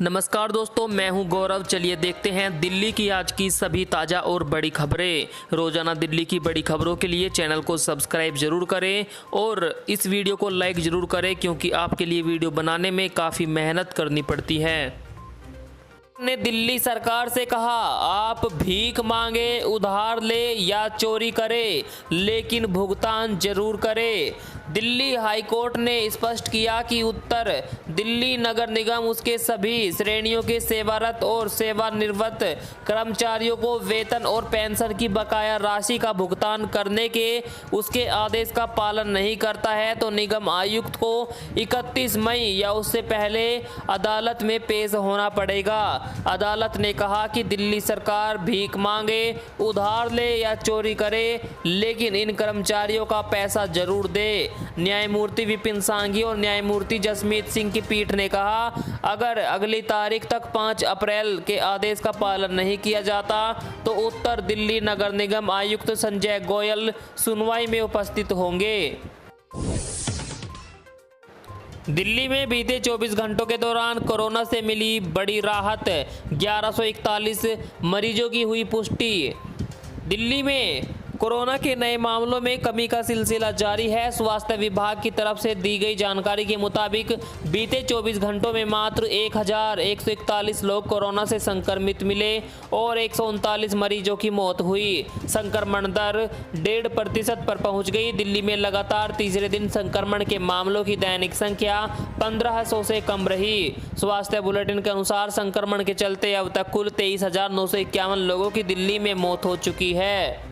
नमस्कार दोस्तों, मैं हूं गौरव। चलिए देखते हैं दिल्ली की आज की सभी ताज़ा और बड़ी खबरें। रोजाना दिल्ली की बड़ी खबरों के लिए चैनल को सब्सक्राइब जरूर करें और इस वीडियो को लाइक जरूर करें, क्योंकि आपके लिए वीडियो बनाने में काफ़ी मेहनत करनी पड़ती है। ने दिल्ली सरकार से कहा, आप भीख मांगे, उधार ले या चोरी करे, लेकिन भुगतान जरूर करे। दिल्ली हाईकोर्ट ने स्पष्ट किया कि उत्तर दिल्ली नगर निगम उसके सभी श्रेणियों के सेवारत और सेवानिवृत्त कर्मचारियों को वेतन और पेंशन की बकाया राशि का भुगतान करने के उसके आदेश का पालन नहीं करता है तो निगम आयुक्त को 31 मई या उससे पहले अदालत में पेश होना पड़ेगा। अदालत ने कहा कि दिल्ली सरकार भीख मांगे, उधार ले या चोरी करे, लेकिन इन कर्मचारियों का पैसा जरूर दे। न्यायमूर्ति विपिन सांघी और न्यायमूर्ति जसमीत सिंह की पीठ ने कहा, अगर अगली तारीख तक 5 अप्रैल के आदेश का पालन नहीं किया जाता तो उत्तर दिल्ली नगर निगम आयुक्त संजय गोयल सुनवाई में उपस्थित होंगे। दिल्ली में बीते 24 घंटों के दौरान कोरोना से मिली बड़ी राहत, 1141 मरीजों की हुई पुष्टि। दिल्ली में कोरोना के नए मामलों में कमी का सिलसिला जारी है। स्वास्थ्य विभाग की तरफ से दी गई जानकारी के मुताबिक बीते 24 घंटों में मात्र 1141 लोग कोरोना से संक्रमित मिले और 139 मरीजों की मौत हुई। संक्रमण दर 1.5% पर पहुंच गई। दिल्ली में लगातार तीसरे दिन संक्रमण के मामलों की दैनिक संख्या 1500 से कम रही। स्वास्थ्य बुलेटिन के अनुसार संक्रमण के चलते अब तक कुल 23,951 लोगों की दिल्ली में मौत हो चुकी है।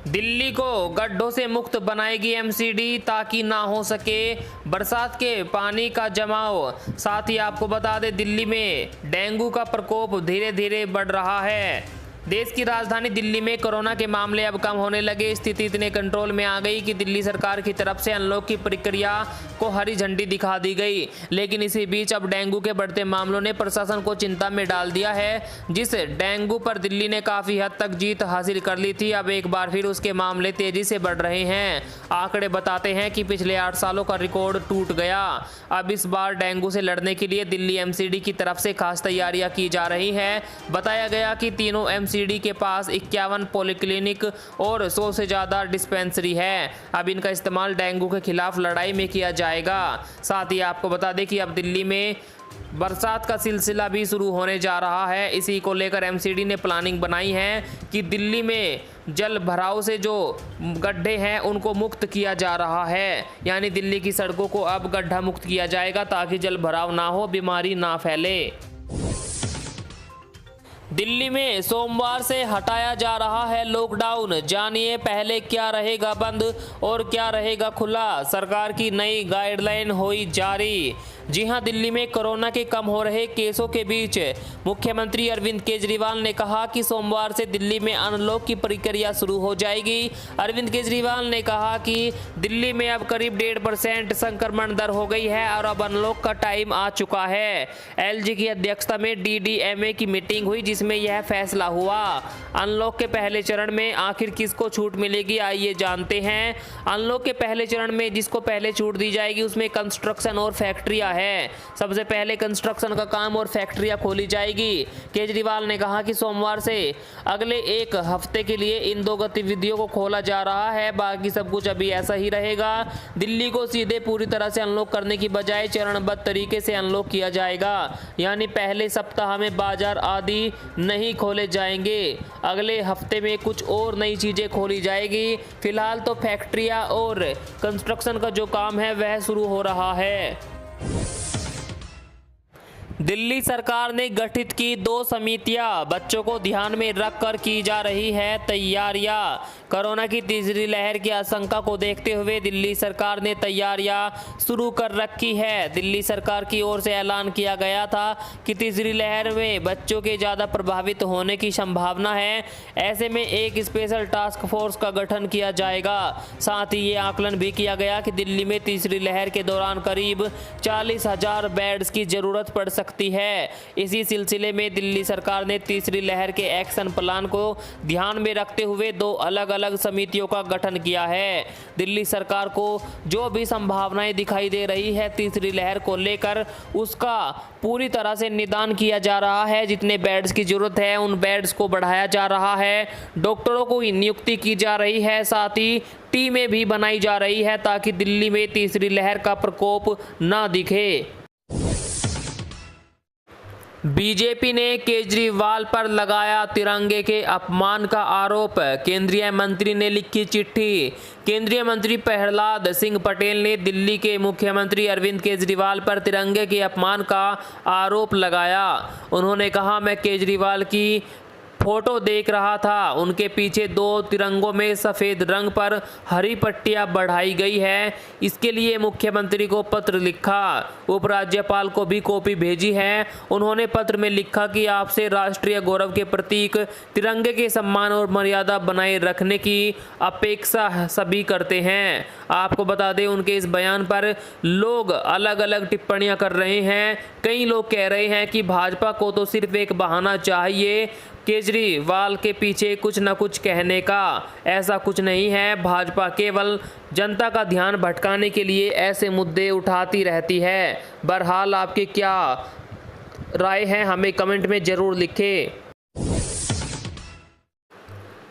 दिल्ली को गड्ढों से मुक्त बनाएगी एमसीडी ताकि ना हो सके बरसात के पानी का जमाव। साथ ही आपको बता दें, दिल्ली में डेंगू का प्रकोप धीरे धीरे बढ़ रहा है। देश की राजधानी दिल्ली में कोरोना के मामले अब कम होने लगे। स्थिति इतने कंट्रोल में आ गई कि दिल्ली सरकार की तरफ से अनलॉक की प्रक्रिया को हरी झंडी दिखा दी गई। लेकिन इसी बीच अब डेंगू के बढ़ते मामलों ने प्रशासन को चिंता में डाल दिया है। जिस डेंगू पर दिल्ली ने काफ़ी हद तक जीत हासिल कर ली थी, अब एक बार फिर उसके मामले तेजी से बढ़ रहे हैं। आंकड़े बताते हैं कि पिछले 8 सालों का रिकॉर्ड टूट गया। अब इस बार डेंगू से लड़ने के लिए दिल्ली एमसीडी की तरफ से खास तैयारियां की जा रही हैं। बताया गया कि तीनों एमसीडी के पास 51 पॉलीक्लिनिक और 100 से ज़्यादा डिस्पेंसरी है। अब इनका इस्तेमाल डेंगू के खिलाफ लड़ाई में किया जाएगा। साथ ही आपको बता दें कि अब दिल्ली में बरसात का सिलसिला भी शुरू होने जा रहा है। इसी को लेकर एमसीडी ने प्लानिंग बनाई है कि दिल्ली में जल भराव से जो गड्ढे हैं उनको मुक्त किया जा रहा है। यानी दिल्ली की सड़कों को अब गड्ढा मुक्त किया जाएगा ताकि जल भराव ना हो, बीमारी ना फैले। दिल्ली में सोमवार से हटाया जा रहा है लॉकडाउन। जानिए पहले क्या रहेगा बंद और क्या रहेगा खुला। सरकार की नई गाइडलाइन हुई जारी। जी हां, दिल्ली में कोरोना के कम हो रहे केसों के बीच मुख्यमंत्री अरविंद केजरीवाल ने कहा कि सोमवार से दिल्ली में अनलॉक की प्रक्रिया शुरू हो जाएगी। अरविंद केजरीवाल ने कहा कि दिल्ली में अब करीब 1.5% संक्रमण दर हो गई है और अब अनलॉक का टाइम आ चुका है। एलजी की अध्यक्षता में डीडीएमए की मीटिंग हुई जिसमें यह फैसला हुआ। अनलॉक के पहले चरण में आखिर किसको छूट मिलेगी, आइए जानते हैं। अनलॉक के पहले चरण में जिसको पहले छूट दी जाएगी उसमें कंस्ट्रक्शन और फैक्ट्रियां है। सबसे पहले कंस्ट्रक्शन का काम और फैक्ट्रियां खोली जाएगी। केजरीवाल ने कहा कि सोमवार से अगले 1 हफ्ते के लिए इन 2 गतिविधियों को खोला जा रहा है, बाकी सब कुछ अभी ऐसा ही रहेगा। दिल्ली को सीधे पूरी तरह से अनलॉक करने की बजाय चरणबद्ध तरीके से अनलॉक किया जाएगा। यानी पहले सप्ताह में बाजार आदि नहीं खोले जाएंगे, अगले हफ्ते में कुछ और नई चीजें खोली जाएगी। फिलहाल तो फैक्ट्रियां और कंस्ट्रक्शन का जो काम है वह शुरू हो रहा है। दिल्ली सरकार ने गठित की 2 समितियां, बच्चों को ध्यान में रखकर की जा रही है तैयारियां। कोरोना की तीसरी लहर की आशंका को देखते हुए दिल्ली सरकार ने तैयारियां शुरू कर रखी है। दिल्ली सरकार की ओर से ऐलान किया गया था कि तीसरी लहर में बच्चों के ज़्यादा प्रभावित होने की संभावना है। ऐसे में एक स्पेशल टास्क फोर्स का गठन किया जाएगा। साथ ही ये आकलन भी किया गया कि दिल्ली में तीसरी लहर के दौरान करीब 40,000 बेड्स की जरूरत पड़ सकती सकती है। इसी सिलसिले में दिल्ली सरकार ने तीसरी लहर के एक्शन प्लान को ध्यान में रखते हुए 2 अलग-अलग समितियों का गठन किया है। दिल्ली सरकार को जो भी संभावनाएं दिखाई दे रही है तीसरी लहर को लेकर, उसका पूरी तरह से निदान किया जा रहा है। जितने बेड्स की जरूरत है उन बेड्स को बढ़ाया जा रहा है, डॉक्टरों को नियुक्ति की जा रही है, साथ ही टीमें भी बनाई जा रही है ताकि दिल्ली में तीसरी लहर का प्रकोप ना दिखे। बीजेपी ने केजरीवाल पर लगाया तिरंगे के अपमान का आरोप, केंद्रीय मंत्री ने लिखी चिट्ठी। केंद्रीय मंत्री प्रहलाद सिंह पटेल ने दिल्ली के मुख्यमंत्री अरविंद केजरीवाल पर तिरंगे के अपमान का आरोप लगाया। उन्होंने कहा, मैं केजरीवाल की फोटो देख रहा था, उनके पीछे 2 तिरंगों में सफ़ेद रंग पर हरी पट्टियां बढ़ाई गई है। इसके लिए मुख्यमंत्री को पत्र लिखा, उपराज्यपाल को भी कॉपी भेजी है। उन्होंने पत्र में लिखा कि आपसे राष्ट्रीय गौरव के प्रतीक तिरंगे के सम्मान और मर्यादा बनाए रखने की अपेक्षा सभी करते हैं। आपको बता दें, उनके इस बयान पर लोग अलग अलग टिप्पणियां कर रहे हैं। कई लोग कह रहे हैं कि भाजपा को तो सिर्फ एक बहाना चाहिए केजरीवाल के पीछे कुछ न कुछ कहने का। ऐसा कुछ नहीं है, भाजपा केवल जनता का ध्यान भटकाने के लिए ऐसे मुद्दे उठाती रहती है। बहरहाल आपकी क्या राय है हमें कमेंट में ज़रूर लिखें।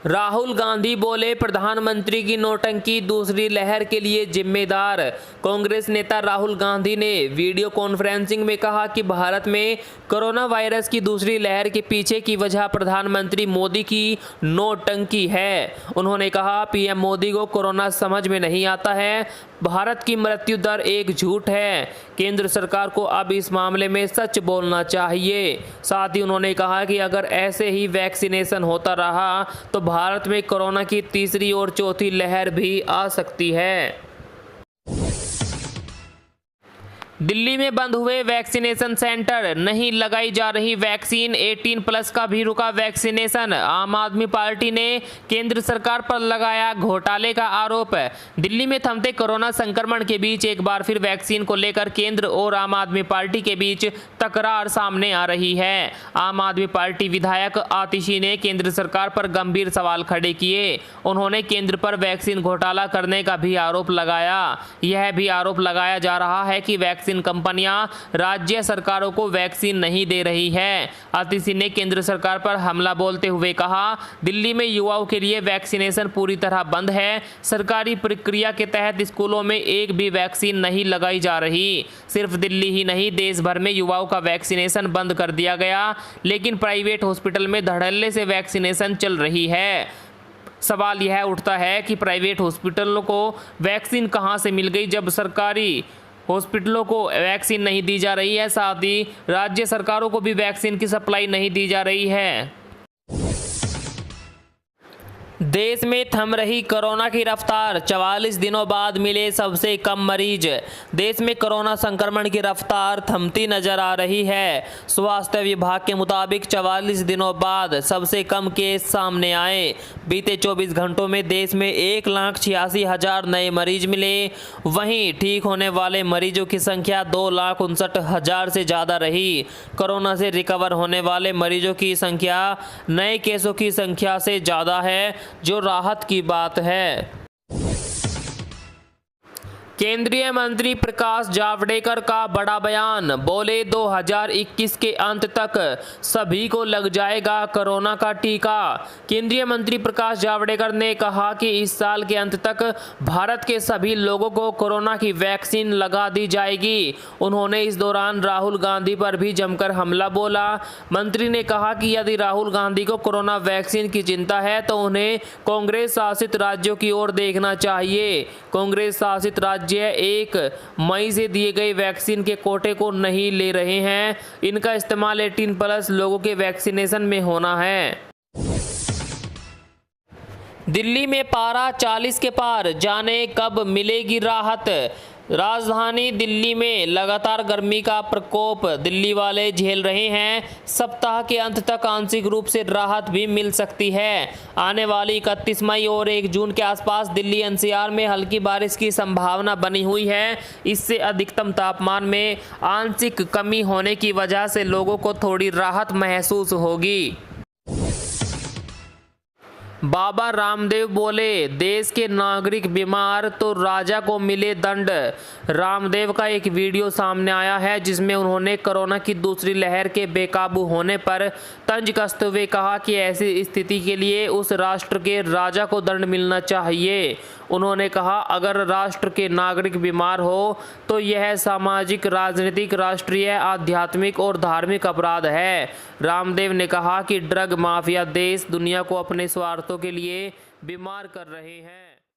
राहुल गांधी बोले, प्रधानमंत्री की नौटंकी दूसरी लहर के लिए जिम्मेदार। कांग्रेस नेता राहुल गांधी ने वीडियो कॉन्फ्रेंसिंग में कहा कि भारत में कोरोना वायरस की दूसरी लहर के पीछे की वजह प्रधानमंत्री मोदी की नौटंकी है। उन्होंने कहा, पीएम मोदी को कोरोना समझ में नहीं आता है, भारत की मृत्यु दर एक झूठ है। केंद्र सरकार को अब इस मामले में सच बोलना चाहिए। साथ ही उन्होंने कहा कि अगर ऐसे ही वैक्सीनेशन होता रहा तो भारत में कोरोना की तीसरी और चौथी लहर भी आ सकती है। दिल्ली में बंद हुए वैक्सीनेशन सेंटर, नहीं लगाई जा रही वैक्सीन, 18+ का भी रुका वैक्सीनेशन। आम आदमी पार्टी ने केंद्र सरकार पर लगाया घोटाले का आरोप। दिल्ली में थमते कोरोना संक्रमण के बीच एक बार फिर वैक्सीन को लेकर केंद्र और आम आदमी पार्टी के बीच तकरार सामने आ रही है। आम आदमी पार्टी विधायक आतिशी ने केंद्र सरकार पर गंभीर सवाल खड़े किए। उन्होंने केंद्र पर वैक्सीन घोटाला करने का भी आरोप लगाया। यह भी आरोप लगाया जा रहा है कि वैक्सीन कंपनियां राज्य सरकारों को वैक्सीन नहीं दे रही है। आतिशी ने केंद्र सरकार पर हमला बोलते हुए कहा, दिल्ली में युवाओं के लिए वैक्सीनेशन पूरी तरह बंद है। सरकारी प्रक्रिया के तहत स्कूलों में एक भी वैक्सीन नहीं लगाई जा रही। सिर्फ दिल्ली ही नहीं, देश भर में युवाओं का वैक्सीनेशन बंद कर दिया गया, लेकिन प्राइवेट हॉस्पिटल में धड़ल्ले से वैक्सीनेशन चल रही है। सवाल यह उठता है कि प्राइवेट हॉस्पिटलों को वैक्सीन कहां से मिल गई जब सरकारी हॉस्पिटलों को वैक्सीन नहीं दी जा रही है, साथ ही राज्य सरकारों को भी वैक्सीन की सप्लाई नहीं दी जा रही है। देश में थम रही कोरोना की रफ्तार, 44 दिनों बाद मिले सबसे कम मरीज। देश में कोरोना संक्रमण की रफ्तार थमती नजर आ रही है। स्वास्थ्य विभाग के मुताबिक 44 दिनों बाद सबसे कम केस सामने आए। बीते 24 घंटों में देश में 1,86,000 नए मरीज मिले। वहीं ठीक होने वाले मरीजों की संख्या 2,59,000 से ज़्यादा रही। कोरोना से रिकवर होने वाले मरीजों की संख्या नए केसों की संख्या से ज़्यादा है, जो राहत की बात है। केंद्रीय मंत्री प्रकाश जावड़ेकर का बड़ा बयान, बोले 2021 के अंत तक सभी को लग जाएगा कोरोना का टीका। केंद्रीय मंत्री प्रकाश जावड़ेकर ने कहा कि इस साल के अंत तक भारत के सभी लोगों को कोरोना की वैक्सीन लगा दी जाएगी। उन्होंने इस दौरान राहुल गांधी पर भी जमकर हमला बोला। मंत्री ने कहा कि यदि राहुल गांधी को कोरोना वैक्सीन की चिंता है तो उन्हें कांग्रेस शासित राज्यों की ओर देखना चाहिए। कांग्रेस शासित राज्य 1 मई से दिए गए वैक्सीन के कोटे को नहीं ले रहे हैं। इनका इस्तेमाल 18+ लोगों के वैक्सीनेशन में होना है। दिल्ली में पारा 40 के पार, जाने कब मिलेगी राहत। राजधानी दिल्ली में लगातार गर्मी का प्रकोप दिल्ली वाले झेल रहे हैं। सप्ताह के अंत तक आंशिक रूप से राहत भी मिल सकती है। आने वाली 31 मई और 1 जून के आसपास दिल्ली एनसीआर में हल्की बारिश की संभावना बनी हुई है। इससे अधिकतम तापमान में आंशिक कमी होने की वजह से लोगों को थोड़ी राहत महसूस होगी। बाबा रामदेव बोले, देश के नागरिक बीमार तो राजा को मिले दंड। रामदेव का एक वीडियो सामने आया है जिसमें उन्होंने कोरोना की दूसरी लहर के बेकाबू होने पर तंज कसते हुए कहा कि ऐसी स्थिति के लिए उस राष्ट्र के राजा को दंड मिलना चाहिए। उन्होंने कहा, अगर राष्ट्र के नागरिक बीमार हो तो यह सामाजिक, राजनीतिक, राष्ट्रीय, आध्यात्मिक और धार्मिक अपराध है। रामदेव ने कहा कि ड्रग माफिया देश दुनिया को अपने स्वार्थों के लिए बीमार कर रहे हैं।